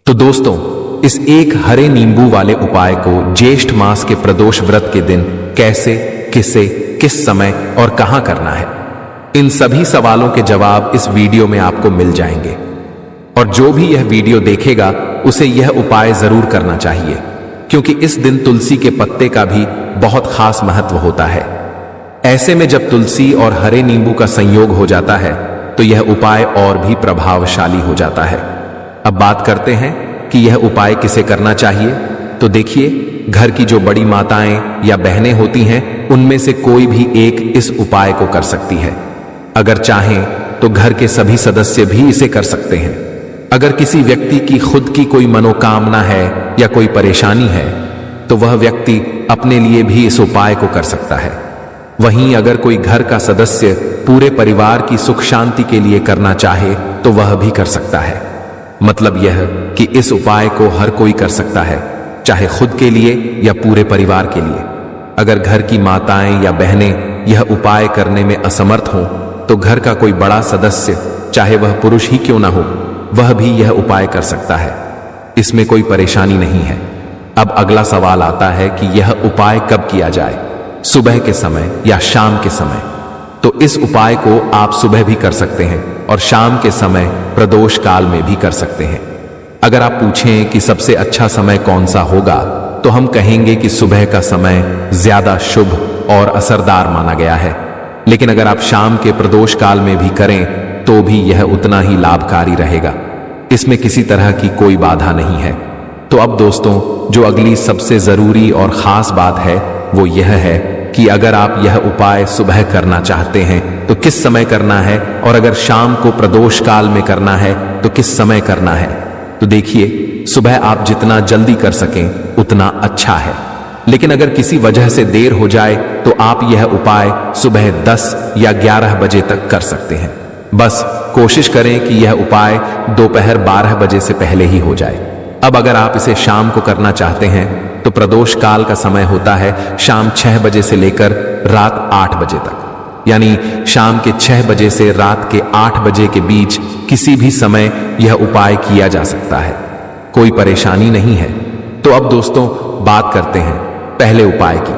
तो दोस्तों, इस एक हरे नींबू वाले उपाय को ज्येष्ठ मास के प्रदोष व्रत के दिन कैसे, किसे, किस समय और कहां करना है, इन सभी सवालों के जवाब इस वीडियो में आपको मिल जाएंगे। और जो भी यह वीडियो देखेगा उसे यह उपाय जरूर करना चाहिए, क्योंकि इस दिन तुलसी के पत्ते का भी बहुत खास महत्व होता है। ऐसे में जब तुलसी और हरे नींबू का संयोग हो जाता है तो यह उपाय और भी प्रभावशाली हो जाता है। अब बात करते हैं कि यह उपाय किसे करना चाहिए। तो देखिए, घर की जो बड़ी माताएं या बहनें होती हैं उनमें से कोई भी एक इस उपाय को कर सकती है। अगर चाहें तो घर के सभी सदस्य भी इसे कर सकते हैं। अगर किसी व्यक्ति की खुद की कोई मनोकामना है या कोई परेशानी है तो वह व्यक्ति अपने लिए भी इस उपाय को कर सकता है। वहीं अगर कोई घर का सदस्य पूरे परिवार की सुख शांति के लिए करना चाहे तो वह भी कर सकता है। मतलब यह कि इस उपाय को हर कोई कर सकता है, चाहे खुद के लिए या पूरे परिवार के लिए। अगर घर की माताएं या बहनें यह उपाय करने में असमर्थ हों तो घर का कोई बड़ा सदस्य, चाहे वह पुरुष ही क्यों ना हो, वह भी यह उपाय कर सकता है। इसमें कोई परेशानी नहीं है। अब अगला सवाल आता है कि यह उपाय कब किया जाए, सुबह के समय या शाम के समय। तो इस उपाय को आप सुबह भी कर सकते हैं और शाम के समय प्रदोष काल में भी कर सकते हैं। अगर आप पूछें कि सबसे अच्छा समय कौन सा होगा तो हम कहेंगे कि सुबह का समय ज्यादा शुभ और असरदार माना गया है। लेकिन अगर आप शाम के प्रदोष काल में भी करें तो भी यह उतना ही लाभकारी रहेगा। इसमें किसी तरह की कोई बाधा नहीं है। तो अब दोस्तों, जो अगली सबसे जरूरी और खास बात है वो यह है कि अगर आप यह उपाय सुबह करना चाहते हैं तो किस समय करना है, और अगर शाम को प्रदोष काल में करना है तो किस समय करना है। तो देखिए, सुबह आप जितना जल्दी कर सकें उतना अच्छा है। लेकिन अगर किसी वजह से देर हो जाए तो आप यह उपाय सुबह 10 या 11 बजे तक कर सकते हैं। बस कोशिश करें कि यह उपाय दोपहर 12 बजे से पहले ही हो जाए। अब अगर आप इसे शाम को करना चाहते हैं तो प्रदोष काल का समय होता है शाम 6 बजे से लेकर रात 8 बजे तक। यानी शाम के 6 बजे से रात के 8 बजे के बीच किसी भी समय यह उपाय किया जा सकता है, कोई परेशानी नहीं है। तो अब दोस्तों, बात करते हैं पहले उपाय की।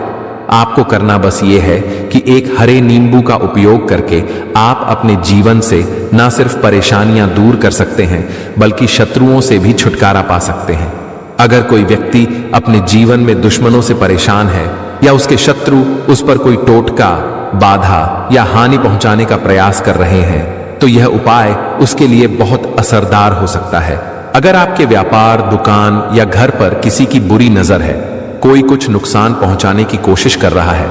आपको करना बस ये है कि एक हरे नींबू का उपयोग करके आप अपने जीवन से न सिर्फ परेशानियां दूर कर सकते हैं बल्कि शत्रुओं से भी छुटकारा पा सकते हैं। अगर कोई व्यक्ति अपने जीवन में दुश्मनों से परेशान है या उसके शत्रु उस पर कोई टोटका, बाधा या हानि पहुंचाने का प्रयास कर रहे हैं तो यह उपाय उसके लिए बहुत असरदार हो सकता है। अगर आपके व्यापार, दुकान या घर पर किसी की बुरी नजर है, कोई कुछ नुकसान पहुंचाने की कोशिश कर रहा है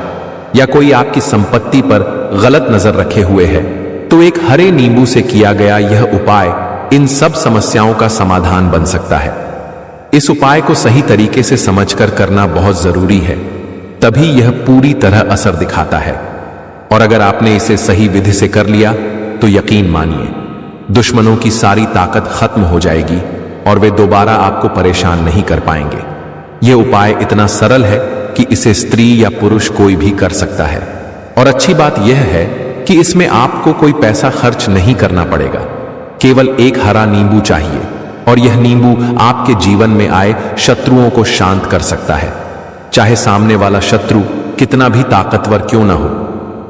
या कोई आपकी संपत्ति पर गलत नजर रखे हुए है, तो एक हरे नींबू से किया गया यह उपाय इन सब समस्याओं का समाधान बन सकता है। इस उपाय को सही तरीके से समझकर करना बहुत जरूरी है, तभी यह पूरी तरह असर दिखाता है। और अगर आपने इसे सही विधि से कर लिया तो यकीन मानिए, दुश्मनों की सारी ताकत खत्म हो जाएगी और वे दोबारा आपको परेशान नहीं कर पाएंगे। यह उपाय इतना सरल है कि इसे स्त्री या पुरुष कोई भी कर सकता है। और अच्छी बात यह है कि इसमें आपको कोई पैसा खर्च नहीं करना पड़ेगा, केवल एक हरा नींबू चाहिए और यह नींबू आपके जीवन में आए शत्रुओं को शांत कर सकता है, चाहे सामने वाला शत्रु कितना भी ताकतवर क्यों ना हो।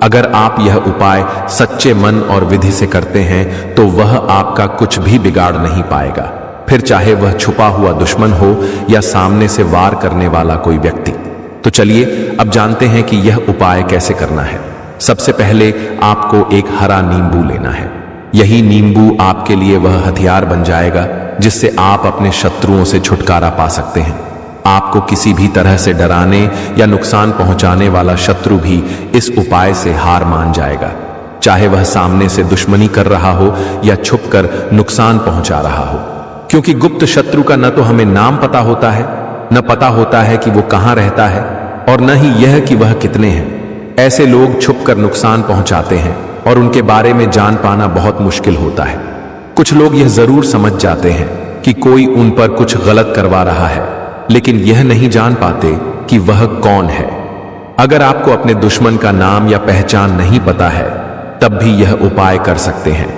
अगर आप यह उपाय सच्चे मन और विधि से करते हैं तो वह आपका कुछ भी बिगाड़ नहीं पाएगा, फिर चाहे वह छुपा हुआ दुश्मन हो या सामने से वार करने वाला कोई व्यक्ति। तो चलिए अब जानते हैं कि यह उपाय कैसे करना है। सबसे पहले आपको एक हरा नींबू लेना है। यही नींबू आपके लिए वह हथियार बन जाएगा जिससे आप अपने शत्रुओं से छुटकारा पा सकते हैं। आपको किसी भी तरह से डराने या नुकसान पहुंचाने वाला शत्रु भी इस उपाय से हार मान जाएगा, चाहे वह सामने से दुश्मनी कर रहा हो या छुपकर नुकसान पहुंचा रहा हो। क्योंकि गुप्त शत्रु का न तो हमें नाम पता होता है, न पता होता है कि वो कहां रहता है, और न ही यह कि वह कितने हैं। ऐसे लोग छुपकर नुकसान पहुंचाते हैं और उनके बारे में जान पाना बहुत मुश्किल होता है। कुछ लोग यह जरूर समझ जाते हैं कि कोई उन पर कुछ गलत करवा रहा है, लेकिन यह नहीं जान पाते कि वह कौन है। अगर आपको अपने दुश्मन का नाम या पहचान नहीं पता है तब भी यह उपाय कर सकते हैं।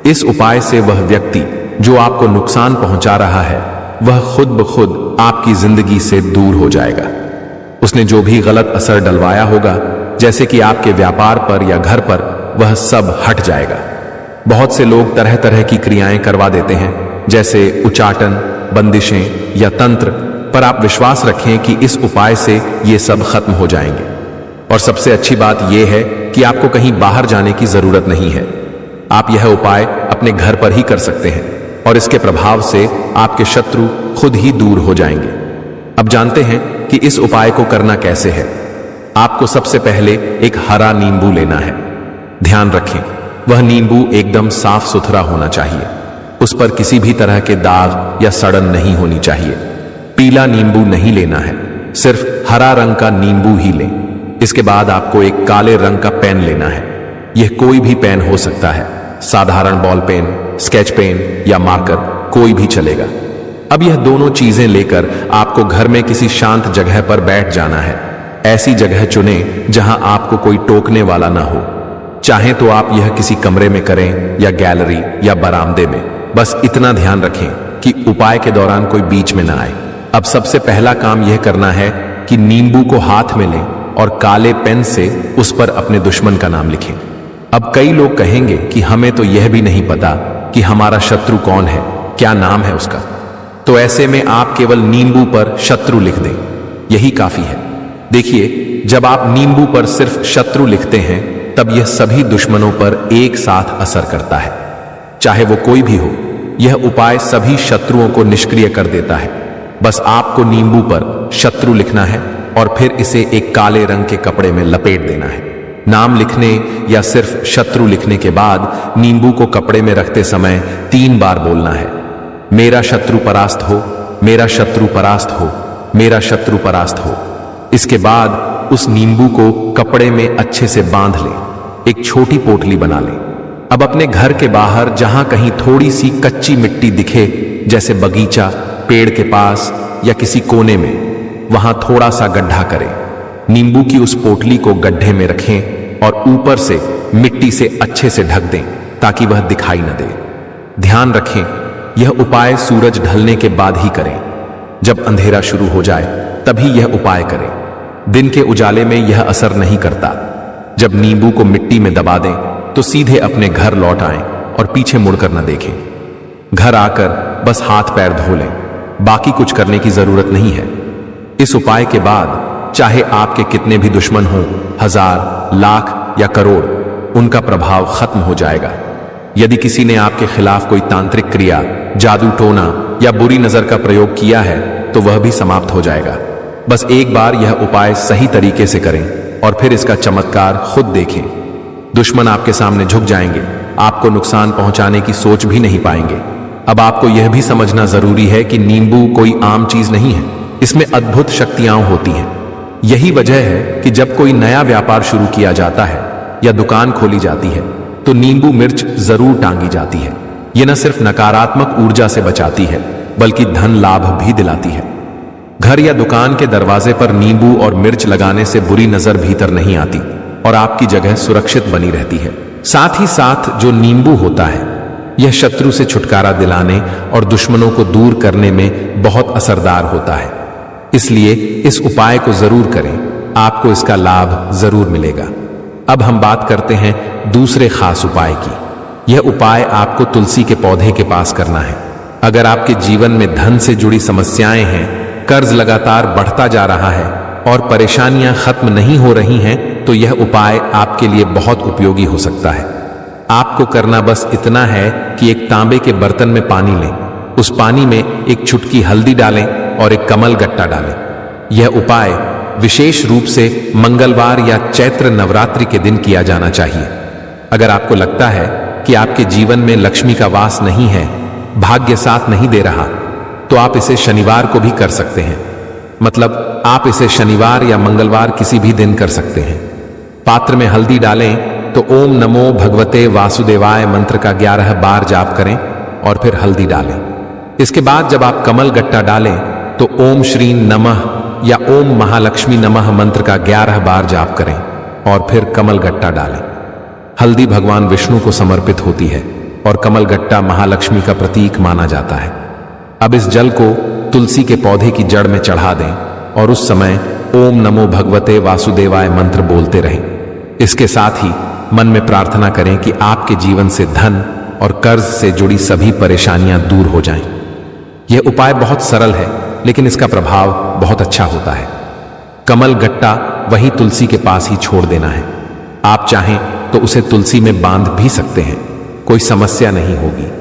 इस उपाय से वह व्यक्ति जो आपको नुकसान पहुंचा रहा है वह खुद ब खुद आपकी जिंदगी से दूर हो जाएगा। उसने जो भी गलत असर डलवाया होगा, जैसे कि आपके व्यापार पर या घर पर, वह सब हट जाएगा। बहुत से लोग तरह तरह की क्रियाएं करवा देते हैं, जैसे उचाटन, बंदिशें या तंत्र, पर आप विश्वास रखें कि इस उपाय से ये सब खत्म हो जाएंगे। और सबसे अच्छी बात यह है कि आपको कहीं बाहर जाने की जरूरत नहीं है। आप यह उपाय अपने घर पर ही कर सकते हैं और इसके प्रभाव से आपके शत्रु खुद ही दूर हो जाएंगे। अब जानते हैं कि इस उपाय को करना कैसे है। आपको सबसे पहले एक हरा नींबू लेना है। ध्यान रखें, वह नींबू एकदम साफ सुथरा होना चाहिए। उस पर किसी भी तरह के दाग या सड़न नहीं होनी चाहिए। पीला नींबू नहीं लेना है, सिर्फ हरा रंग का नींबू ही लें। इसके बाद आपको एक काले रंग का पेन लेना है। यह कोई भी पेन हो सकता है, साधारण बॉल पेन, स्केच पेन या मार्कर, कोई भी चलेगा। अब यह दोनों चीजें लेकर आपको घर में किसी शांत जगह पर बैठ जाना है। ऐसी जगह चुनें जहां आपको कोई टोकने वाला ना हो। चाहे तो आप यह किसी कमरे में करें या गैलरी या बरामदे में। बस इतना ध्यान रखें कि उपाय के दौरान कोई बीच में ना आए। अब सबसे पहला काम यह करना है कि नींबू को हाथ में लें और काले पेन से उस पर अपने दुश्मन का नाम लिखें। अब कई लोग कहेंगे कि हमें तो यह भी नहीं पता कि हमारा शत्रु कौन है, क्या नाम है उसका। तो ऐसे में आप केवल नींबू पर शत्रु लिख दें, यही काफी है। देखिए, जब आप नींबू पर सिर्फ शत्रु लिखते हैं, तब यह सभी दुश्मनों पर एक साथ असर करता है, चाहे वो कोई भी हो। यह उपाय सभी शत्रुओं को निष्क्रिय कर देता है। बस आपको नींबू पर शत्रु लिखना है और फिर इसे एक काले रंग के कपड़े में लपेट देना है। नाम लिखने या सिर्फ शत्रु लिखने के बाद नींबू को कपड़े में रखते समय 3 बार बोलना है, मेरा शत्रु परास्त हो, मेरा शत्रु परास्त हो, मेरा शत्रु परास्त हो। इसके बाद उस नींबू को कपड़े में अच्छे से बांध लें, एक छोटी पोटली बना लें। अब अपने घर के बाहर जहां कहीं थोड़ी सी कच्ची मिट्टी दिखे, जैसे बगीचा, पेड़ के पास या किसी कोने में, वहां थोड़ा सा गड्ढा करें। नींबू की उस पोटली को गड्ढे में रखें और ऊपर से मिट्टी से अच्छे से ढक दें ताकि वह दिखाई न दे। ध्यान रखें, यह उपाय सूरज ढलने के बाद ही करें। जब अंधेरा शुरू हो जाए तभी यह उपाय करें। दिन के उजाले में यह असर नहीं करता। जब नींबू को मिट्टी में दबा दें तो सीधे अपने घर लौट आएं और पीछे मुड़कर न देखें। घर आकर बस हाथ पैर धो लें, बाकी कुछ करने की जरूरत नहीं है। इस उपाय के बाद चाहे आपके कितने भी दुश्मन हों, 1000, लाख या करोड़, उनका प्रभाव खत्म हो जाएगा। यदि किसी ने आपके खिलाफ कोई तांत्रिक क्रिया, जादू टोना या बुरी नजर का प्रयोग किया है तो वह भी समाप्त हो जाएगा। बस एक बार यह उपाय सही तरीके से करें और फिर इसका चमत्कार खुद देखें। दुश्मन आपके सामने झुक जाएंगे, आपको नुकसान पहुंचाने की सोच भी नहीं पाएंगे। अब आपको यह भी समझना जरूरी है कि नींबू कोई आम चीज नहीं है, इसमें अद्भुत शक्तियां होती हैं। यही वजह है कि जब कोई नया व्यापार शुरू किया जाता है या दुकान खोली जाती है तो नींबू मिर्च जरूर टांगी जाती है। यह न सिर्फ नकारात्मक ऊर्जा से बचाती है बल्कि धन लाभ भी दिलाती है। घर या दुकान के दरवाजे पर नींबू और मिर्च लगाने से बुरी नजर भीतर नहीं आती और आपकी जगह सुरक्षित बनी रहती है। साथ ही साथ जो नींबू होता है, यह शत्रु से छुटकारा दिलाने और दुश्मनों को दूर करने में बहुत असरदार होता है। इसलिए इस उपाय को जरूर करें, आपको इसका लाभ जरूर मिलेगा। अब हम बात करते हैं दूसरे खास उपाय की। यह उपाय आपको तुलसी के पौधे के पास करना है। अगर आपके जीवन में धन से जुड़ी समस्याएं हैं, कर्ज लगातार बढ़ता जा रहा है और परेशानियां खत्म नहीं हो रही हैं, तो यह उपाय आपके लिए बहुत उपयोगी हो सकता है। आपको करना बस इतना है कि एक तांबे के बर्तन में पानी लें, उस पानी में एक चुटकी हल्दी डालें और एक कमल गट्टा डालें। यह उपाय विशेष रूप से मंगलवार या चैत्र नवरात्रि के दिन किया जाना चाहिए। अगर आपको लगता है कि आपके जीवन में लक्ष्मी का वास नहीं है, भाग्य साथ नहीं दे रहा, तो आप इसे शनिवार को भी कर सकते हैं। मतलब आप इसे शनिवार या मंगलवार किसी भी दिन कर सकते हैं। पात्र में हल्दी डालें तो ओम नमो भगवते वासुदेवाय मंत्र का 11 बार जाप करें और फिर हल्दी डालें। इसके बाद जब आप कमल गट्टा डालें तो ओम श्री नमः या ओम महालक्ष्मी नमः मंत्र का 11 बार जाप करें और फिर कमल गट्टा डालें। हल्दी भगवान विष्णु को समर्पित होती है और कमल गट्टा महालक्ष्मी का प्रतीक माना जाता है। अब इस जल को तुलसी के पौधे की जड़ में चढ़ा दें और उस समय ओम नमो भगवते वासुदेवाय मंत्र बोलते रहें। इसके साथ ही मन में प्रार्थना करें कि आपके जीवन से धन और कर्ज से जुड़ी सभी परेशानियां दूर हो जाएं। यह उपाय बहुत सरल है, लेकिन इसका प्रभाव बहुत अच्छा होता है। कमल गट्टा वही तुलसी के पास ही छोड़ देना है। आप चाहें तो उसे तुलसी में बांध भी सकते हैं, कोई समस्या नहीं होगी।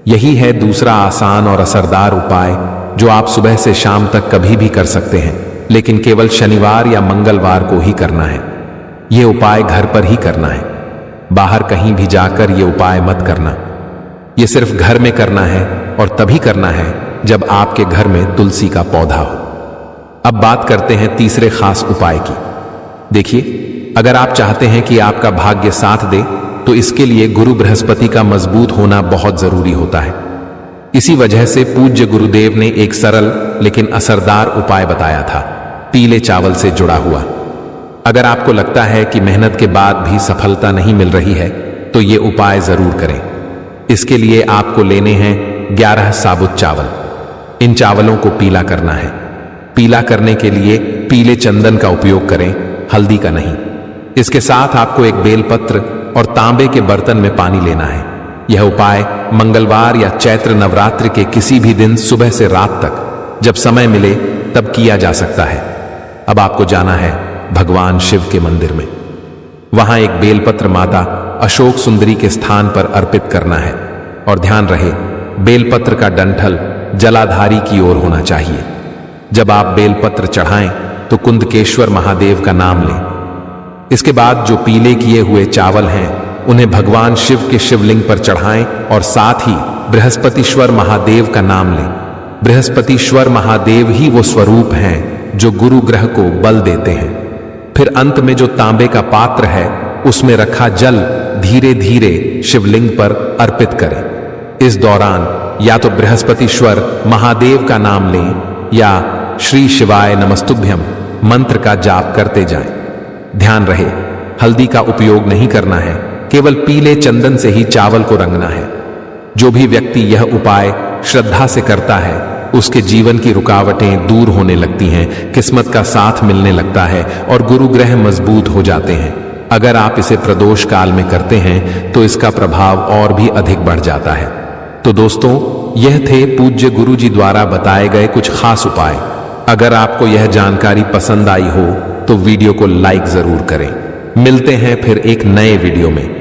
यही है दूसरा आसान और असरदार उपाय जो आप सुबह से शाम तक कभी भी कर सकते हैं, लेकिन केवल शनिवार या मंगलवार को ही करना है। यह उपाय घर पर ही करना है, बाहर कहीं भी जाकर यह उपाय मत करना। यह सिर्फ घर में करना है और तभी करना है जब आपके घर में तुलसी का पौधा हो। अब बात करते हैं तीसरे खास उपाय की। देखिए, अगर आप चाहते हैं कि आपका भाग्य साथ दे तो इसके लिए गुरु बृहस्पति का मजबूत होना बहुत जरूरी होता है। इसी वजह से पूज्य गुरुदेव ने एक सरल लेकिन असरदार उपाय बताया था, पीले चावल से जुड़ा हुआ। अगर आपको लगता है कि मेहनत के बाद भी सफलता नहीं मिल रही है तो ये उपाय जरूर करें। इसके लिए आपको लेने हैं 11 साबुत चावल। इन चावलों को पीला करना है। पीला करने के लिए पीले चंदन का उपयोग करें, हल्दी का नहीं। इसके साथ आपको एक बेलपत्र और तांबे के बर्तन में पानी लेना है। यह उपाय मंगलवार या चैत्र नवरात्रि के किसी भी दिन सुबह से रात तक जब समय मिले तब किया जा सकता है। अब आपको जाना है भगवान शिव के मंदिर में। वहां एक बेलपत्र माता अशोक सुंदरी के स्थान पर अर्पित करना है और ध्यान रहे बेलपत्र का डंठल जलाधारी की ओर होना चाहिए। जब आप बेलपत्र चढ़ाएं तो कुंदकेश्वर महादेव का नाम लें। इसके बाद जो पीले किए हुए चावल हैं उन्हें भगवान शिव के शिवलिंग पर चढ़ाएं और साथ ही बृहस्पतिश्वर महादेव का नाम लें। बृहस्पतिश्वर महादेव ही वो स्वरूप हैं जो गुरु ग्रह को बल देते हैं। फिर अंत में जो तांबे का पात्र है उसमें रखा जल धीरे धीरे शिवलिंग पर अर्पित करें। इस दौरान या तो बृहस्पतिश्वर महादेव का नाम लें या श्री शिवाय नमस्तुभ्यम मंत्र का जाप करते जाएं। ध्यान रहे हल्दी का उपयोग नहीं करना है, केवल पीले चंदन से ही चावल को रंगना है। जो भी व्यक्ति यह उपाय श्रद्धा से करता है उसके जीवन की रुकावटें दूर होने लगती हैं, किस्मत का साथ मिलने लगता है और गुरु ग्रह मजबूत हो जाते हैं। अगर आप इसे प्रदोष काल में करते हैं तो इसका प्रभाव और भी अधिक बढ़ जाता है। तो दोस्तों, यह थे पूज्य गुरु जी द्वारा बताए गए कुछ खास उपाय। अगर आपको यह जानकारी पसंद आई हो तो वीडियो को लाइक जरूर करें। मिलते हैं फिर एक नए वीडियो में।